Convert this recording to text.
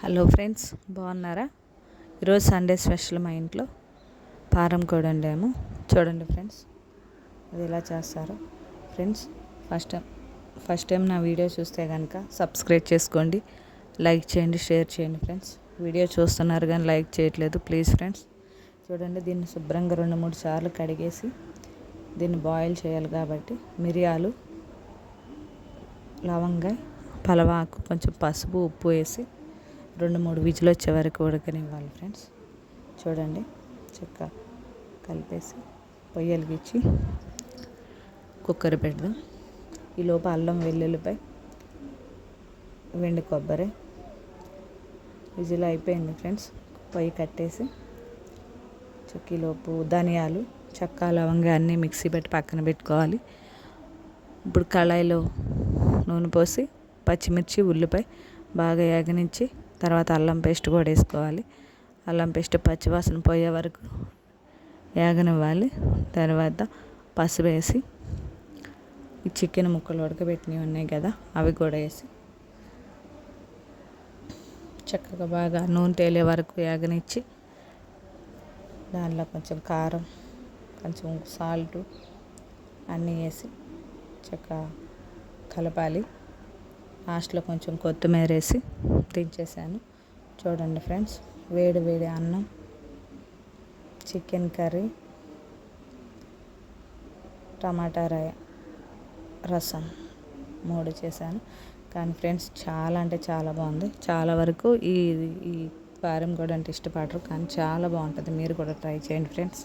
Hello friends, బాగున్నారా? ఈరోజు Sunday special మా ఇంట్లో పారం కోడి వండాము. చూడండి ఫ్రెండ్స్, అది ఎలా చేస్తారో. ఫ్రెండ్స్, ఫస్ట్ టైం నా వీడియో చూస్తే కనుక సబ్స్క్రైబ్ చేసుకోండి, లైక్ చేయండి, షేర్ చేయండి. ఫ్రెండ్స్, వీడియో చూస్తున్నారు కానీ లైక్ చేయట్లేదు, ప్లీజ్ ఫ్రెండ్స్. చూడండి, దీన్ని శుభ్రంగా 2-3 సార్లు కడిగేసి దీన్ని బాయిల్ చేయాలి కాబట్టి మిరియాలు, లవంగా, పలవాకు, కొంచెం పసుపు, ఉప్పు వేసి 2-3 విజిల్ వచ్చే వరకు ఉడకనివ్వాలి. ఫ్రెండ్స్, చూడండి, చక్క కలిపేసి పొయ్యి వెలిగించి కుక్కర్ పెడదాం. ఈలోపు అల్లం, వెల్లుల్లిపాయ, వెండి కొబ్బరి విజిల్ అయిపోయింది. ఫ్రెండ్స్, పొయ్యి కట్టేసి ఈలోపు ధనియాలు, చెక్క, లవంగా అన్నీ మిక్సీ పెట్టి పక్కన పెట్టుకోవాలి. ఇప్పుడు కళాయిలో నూనె పోసి పచ్చిమిర్చి, ఉల్లిపాయ బాగా వేగనించి తర్వాత అల్లం పేస్ట్ కూడా వేసుకోవాలి. అల్లం పేస్ట్ పచ్చివాసన పోయే వరకు వేగనివ్వాలి. తర్వాత పసుపు వేసి ఈ చికెన్ ముక్కలు ఉడకబెట్టినవి ఉన్నాయి కదా, అవి కూడా వేసి చక్కగా బాగా నూనె తేలే వరకు వేగనిచ్చి దానిలో కొంచెం కారం, కొంచెం సాల్ట్ అన్నీ వేసి చక్కగా కలపాలి. లాస్ట్లో కొంచెం కొత్తిమీర వేసి దించేసాను. చూడండి ఫ్రెండ్స్, వేడి వేడి అన్నం, చికెన్ కర్రీ, టమాటా రసం 3 చేశాను. కానీ ఫ్రెండ్స్, చాలా అంటే చాలా బాగుంది. చాలా వరకు ఈ పారం కూడా అంటే ఇష్టపడరు, కానీ చాలా బాగుంటుంది. మీరు కూడా ట్రై చేయండి ఫ్రెండ్స్.